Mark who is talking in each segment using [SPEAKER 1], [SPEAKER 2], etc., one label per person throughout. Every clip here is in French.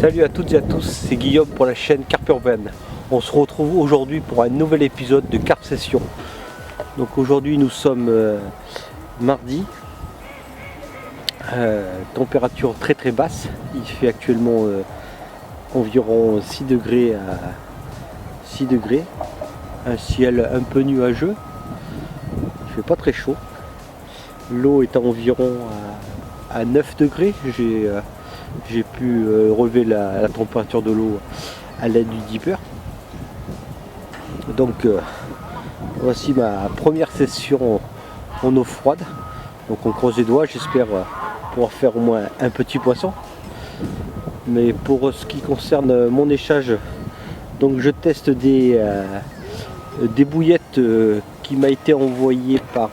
[SPEAKER 1] Salut à toutes et à tous, c'est Guillaume pour la chaîne Carpe Urbaine. On se retrouve aujourd'hui pour un nouvel épisode de Carpe Session. Donc aujourd'hui nous sommes mardi, température très basse. Il fait actuellement environ 6 degrés à 6 degrés, un ciel un peu nuageux, il fait pas très chaud. L'eau est à environ à 9 degrés. J'ai pu relever la température de l'eau à l'aide du dipper. Donc voici ma première session en eau froide. Donc on croise les doigts, j'espère pouvoir faire au moins un petit poisson. Mais pour ce qui concerne mon échage, donc je teste des bouillettes qui m'a été envoyée par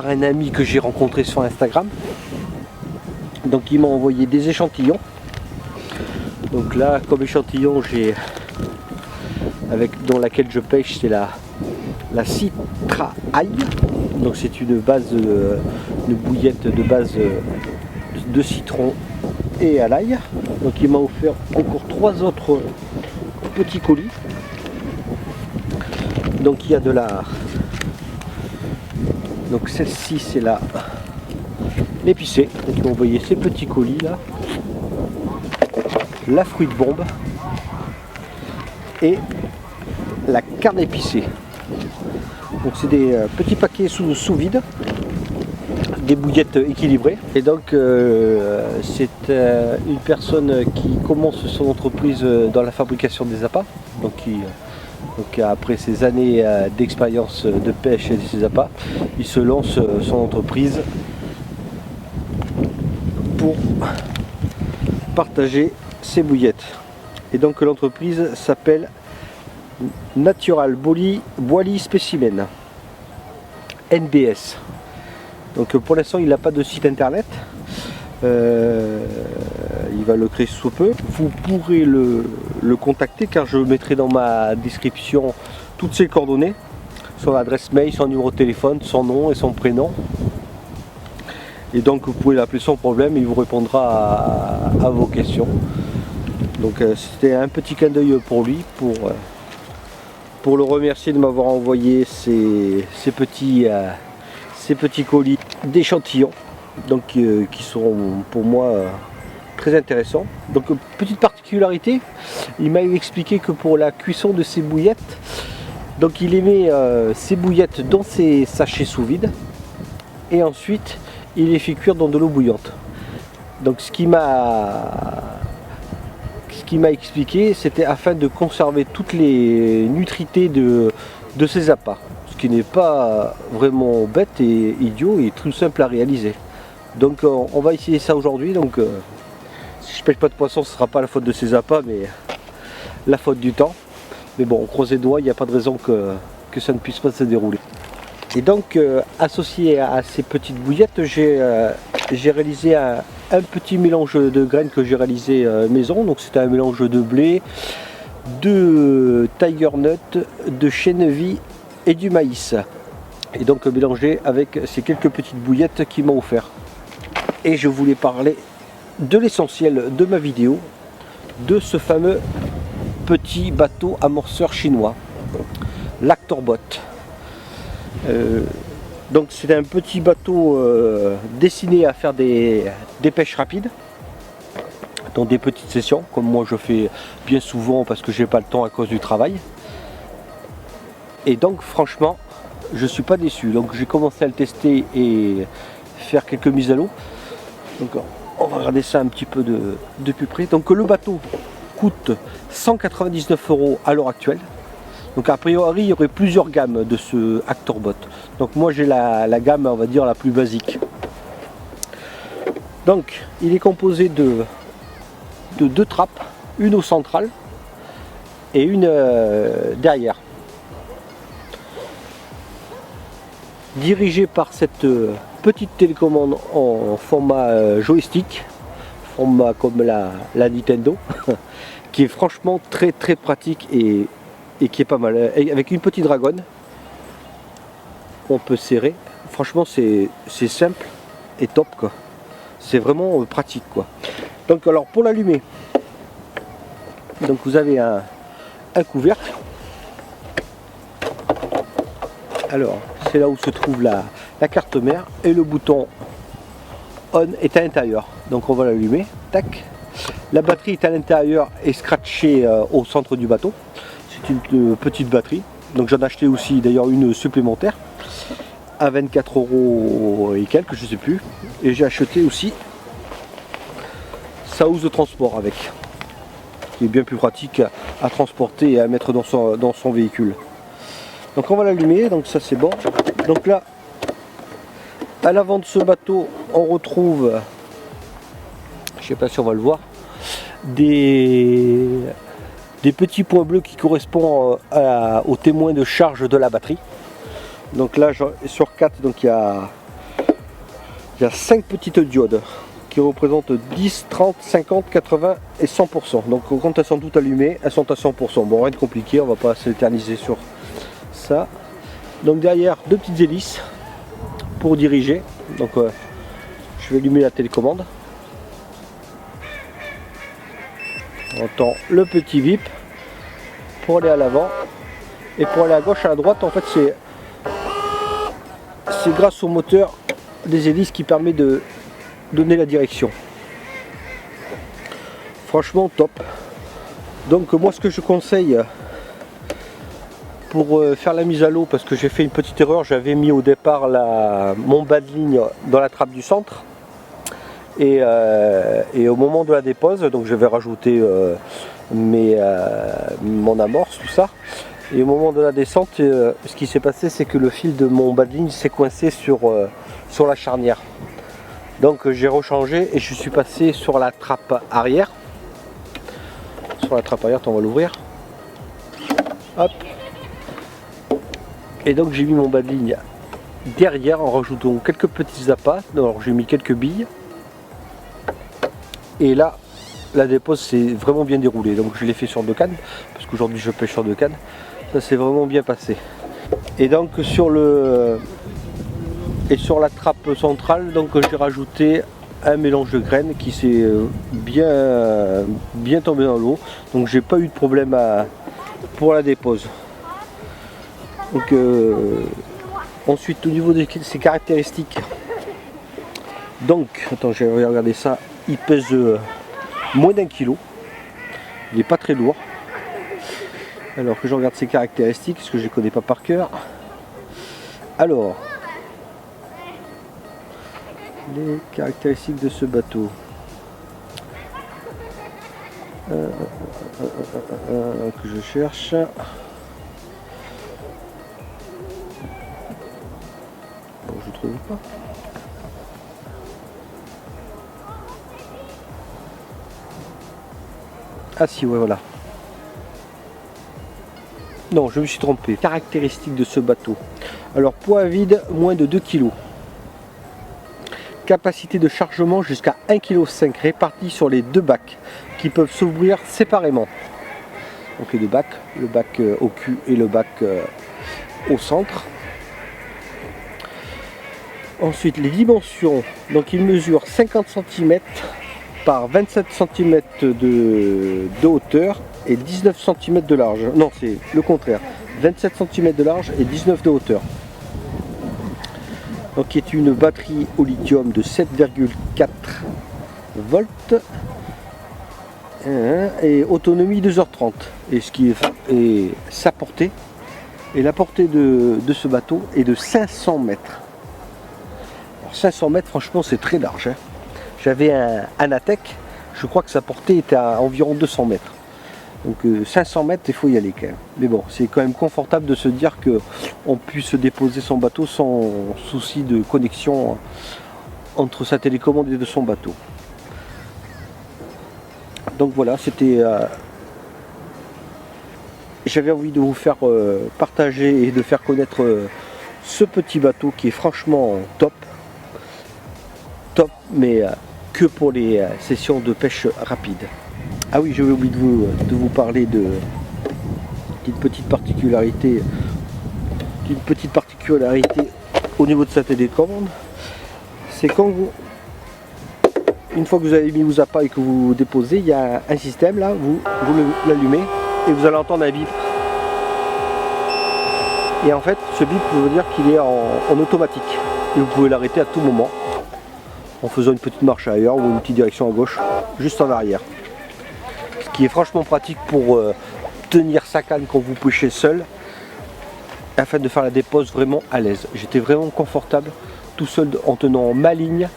[SPEAKER 1] un ami que j'ai rencontré sur Instagram. Donc il m'a envoyé des échantillons. Donc là, comme échantillon, j'ai dans laquelle je pêche, c'est la Citra Ail. Donc c'est une bouillette de base de citron et à l'ail. Donc il m'a offert encore 3 autres petits colis. Donc il y a de la... Donc celle-ci c'est l'épicée. Donc ils m'ont envoyé ces petits colis là. La fruit de bombe et la carne épicée. Donc c'est des petits paquets sous vide, des bouillettes équilibrées. Et donc c'est une personne qui commence son entreprise dans la fabrication des appâts. Donc après ces années d'expérience de pêche et de ces appâts, il se lance son entreprise pour partager ses bouillettes. Et donc l'entreprise s'appelle Natural Boily Specimen, NBS. Donc pour l'instant il n'a pas de site internet, il va le créer sous peu. Vous pourrez le contacter car je mettrai dans ma description toutes ses coordonnées, son adresse mail, son numéro de téléphone, son nom et son prénom. Et donc vous pouvez l'appeler sans problème, il vous répondra à vos questions. Donc c'était un petit clin d'œil pour lui, pour le remercier de m'avoir envoyé ces petits colis d'échantillons, donc qui seront pour moi très intéressants. Donc petite particularité, il m'a expliqué que pour la cuisson de ces bouillettes, donc il met ces bouillettes dans ses sachets sous vide et ensuite il les fait cuire dans de l'eau bouillante. Donc ce qui m'a expliqué, c'était afin de conserver toutes les nutrités de ces appâts, ce qui n'est pas vraiment bête et idiot et tout simple à réaliser. Donc on va essayer ça aujourd'hui. Donc si je pêche pas de poisson, ce sera pas la faute de ces appâts mais la faute du temps. Mais bon, on croise les doigts, il n'y a pas de raison que ça ne puisse pas se dérouler. Et donc associé à ces petites bouillettes, j'ai réalisé un petit mélange de graines que j'ai réalisé maison. Donc c'était un mélange de blé, de tiger nut, de chènevis et du maïs. Et donc mélangé avec ces quelques petites bouillettes qu'il m'a offert. Et je voulais parler de l'essentiel de ma vidéo, de ce fameux petit bateau amorceur chinois, l'Actorbot. Donc c'est un petit bateau destiné à faire des pêches rapides dans des petites sessions comme moi je fais bien souvent parce que j'ai pas le temps à cause du travail. Et donc franchement je suis pas déçu. Donc j'ai commencé à le tester et faire quelques mises à l'eau. Donc on va regarder ça un petit peu de plus près. Donc le bateau coûte 199 € à l'heure actuelle. Donc a priori il y aurait plusieurs gammes de ce Actorbot. Donc moi j'ai la gamme, on va dire, la plus basique. Donc il est composé de 2 trappes, une au central et une derrière. Dirigé par cette petite télécommande en format joystick, format comme la Nintendo, qui est franchement très pratique et qui est pas mal, avec une petite dragonne on peut serrer. Franchement c'est simple et top quoi, c'est vraiment pratique quoi. Donc alors pour l'allumer, donc vous avez un couvercle. Alors c'est là où se trouve la carte mère et le bouton on est à l'intérieur. Donc on va l'allumer. Tac. La batterie est à l'intérieur et scratchée au centre du bateau. C'est une petite batterie. Donc j'en ai acheté aussi d'ailleurs une supplémentaire à 24 € et quelques, je sais plus. Et j'ai acheté aussi sa housse de transport avec, qui est bien plus pratique à transporter et à mettre dans son véhicule. Donc on va l'allumer, donc ça c'est bon. Donc là, à l'avant de ce bateau, on retrouve, je sais pas si on va le voir, des petits points bleus qui correspondent aux témoins de charge de la batterie. Donc là sur 4, donc il y a 5 petites diodes qui représentent 10, 30, 50, 80 et 100%. Donc quand elles sont toutes allumées, elles sont à 100%. Bon, rien de compliqué, on va pas s'éterniser sur ça. Donc derrière, 2 petites hélices pour diriger. Donc je vais allumer la télécommande. On entend le petit bip pour aller à l'avant, et pour aller à gauche, à la droite, en fait c'est grâce au moteur des hélices qui permet de donner la direction. Franchement top. Donc moi ce que je conseille pour faire la mise à l'eau, parce que j'ai fait une petite erreur, j'avais mis au départ mon bas de ligne dans la trappe du centre. Et au moment de la dépose, donc je vais rajouter mon amorce, tout ça. Et au moment de la descente, ce qui s'est passé, c'est que le fil de mon bas de ligne s'est coincé sur la charnière. Donc j'ai rechangé et je suis passé sur la trappe arrière. Sur la trappe arrière, on va l'ouvrir. Hop. Et donc j'ai mis mon bas de ligne derrière en rajoutant quelques petits appâts. Alors j'ai mis quelques billes. Et là, la dépose s'est vraiment bien déroulée. Donc je l'ai fait sur 2 cannes, parce qu'aujourd'hui je pêche sur 2 cannes. Ça s'est vraiment bien passé. Et donc sur la trappe centrale, donc j'ai rajouté un mélange de graines qui s'est bien tombé dans l'eau. Donc j'ai pas eu de problème pour la dépose. Donc ensuite au niveau de ses caractéristiques. Donc, attends, je vais regarder ça. Il pèse moins d'1 kilo. Il n'est pas très lourd. Alors que je regarde ses caractéristiques, parce que je ne les connais pas par cœur. Alors, les caractéristiques de ce bateau. Que je cherche. Bon, je ne trouve pas. Ah si, ouais, voilà. Non, je me suis trompé. Caractéristiques de ce bateau. Alors, poids vide, moins de 2 kg. Capacité de chargement jusqu'à 1,5 kg répartis sur les 2 bacs qui peuvent s'ouvrir séparément. Donc les 2 bacs, le bac au cul et le bac au centre. Ensuite, les dimensions. Donc, il mesure 50 cm par 27 cm de hauteur et 19 cm de large. Non, c'est le contraire. 27 cm de large et 19 de hauteur. Donc qui est une batterie au lithium de 7,4 volts et autonomie 2h30. Et ce qui est sa portée, et la portée de ce bateau est de 500 mètres. Alors 500 mètres, franchement, c'est très large. Hein. J'avais un Anatech, je crois que sa portée était à environ 200 mètres. Donc 500 mètres, il faut y aller quand même. Mais bon, c'est quand même confortable de se dire qu'on puisse déposer son bateau sans souci de connexion entre sa télécommande et de son bateau. Donc voilà, c'était... j'avais envie de vous faire partager et de faire connaître ce petit bateau qui est franchement top. Top, mais que pour les sessions de pêche rapide. Ah oui, j'avais oublié de vous parler d'une petite particularité au niveau de sa télécommande. C'est quand une fois que vous avez mis vos appâts et que vous déposez, il y a un système là, vous l'allumez et vous allez entendre un bip. Et en fait, ce bip veut dire qu'il est en automatique. Et vous pouvez l'arrêter à tout moment en faisant une petite marche ailleurs ou une petite direction à gauche, juste en arrière. Ce qui est franchement pratique pour tenir sa canne quand vous pêchez seul, afin de faire la dépose vraiment à l'aise. J'étais vraiment confortable tout seul en tenant ma ligne,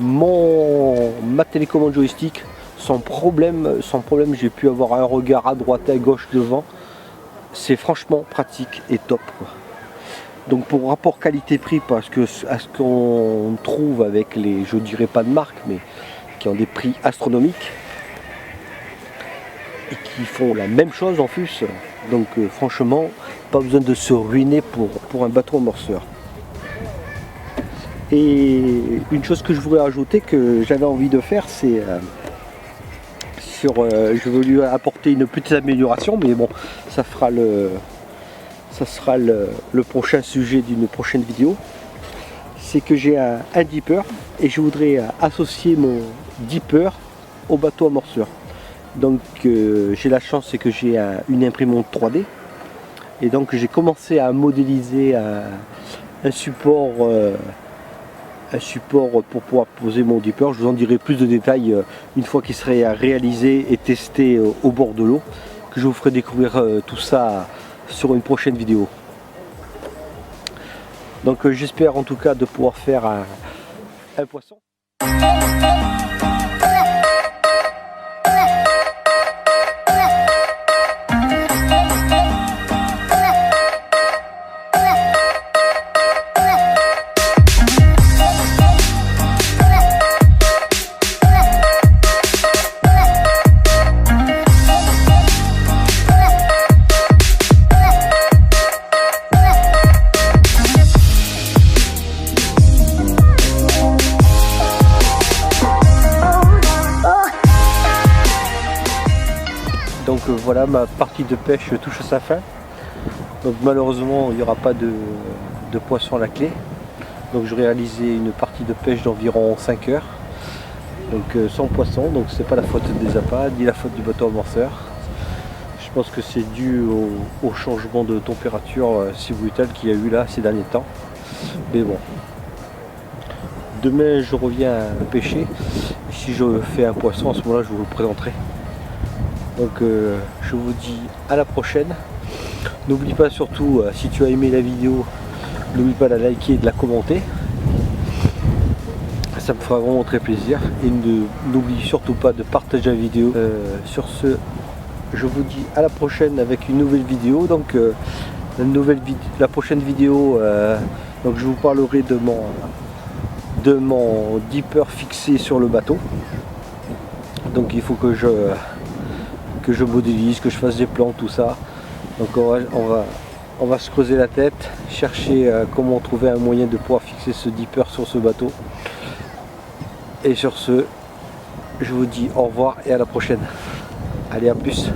[SPEAKER 1] ma télécommande joystick, sans problème j'ai pu avoir un regard à droite et à gauche devant. C'est franchement pratique et top, quoi. Donc pour rapport qualité-prix, parce que à ce qu'on trouve avec les, je dirais pas de marque, mais qui ont des prix astronomiques et qui font la même chose en plus, donc franchement pas besoin de se ruiner pour un bateau amorceur. Et une chose que je voudrais ajouter, que j'avais envie de faire, c'est je veux lui apporter une petite amélioration, mais bon, ça sera le prochain sujet d'une prochaine vidéo. C'est que j'ai un dipper et je voudrais associer mon dipper au bateau amorceur. Donc j'ai la chance, c'est que j'ai une imprimante 3D et donc j'ai commencé à modéliser un support pour pouvoir poser mon dipper. Je vous en dirai plus de détails une fois qu'il serait réalisé et testé au bord de l'eau, que je vous ferai découvrir tout ça sur une prochaine vidéo. Donc j'espère en tout cas de pouvoir faire un poisson. Donc voilà, ma partie de pêche touche à sa fin. Donc malheureusement il n'y aura pas de poisson à la clé. Donc je réalisais une partie de pêche d'environ 5 heures. Donc sans poisson, donc c'est pas la faute des appâts, ni la faute du bateau amorceur. Je pense que c'est dû au changement de température si brutal qu'il y a eu là ces derniers temps. Mais bon. Demain je reviens à pêcher. Si je fais un poisson, à ce moment-là je vous le présenterai. Donc je vous dis à la prochaine. N'oublie pas surtout, si tu as aimé la vidéo, n'oublie pas de la liker et de la commenter. Ça me fera vraiment très plaisir. Et n'oublie surtout pas de partager la vidéo. Sur ce, je vous dis à la prochaine avec une nouvelle vidéo. Donc la prochaine vidéo, donc je vous parlerai de mon dipper fixé sur le bateau. Donc il faut que je modélise, que je fasse des plans, tout ça. Donc on va se creuser la tête, chercher comment trouver un moyen de pouvoir fixer ce dipper sur ce bateau. Et sur ce, je vous dis au revoir et à la prochaine. Allez, à plus.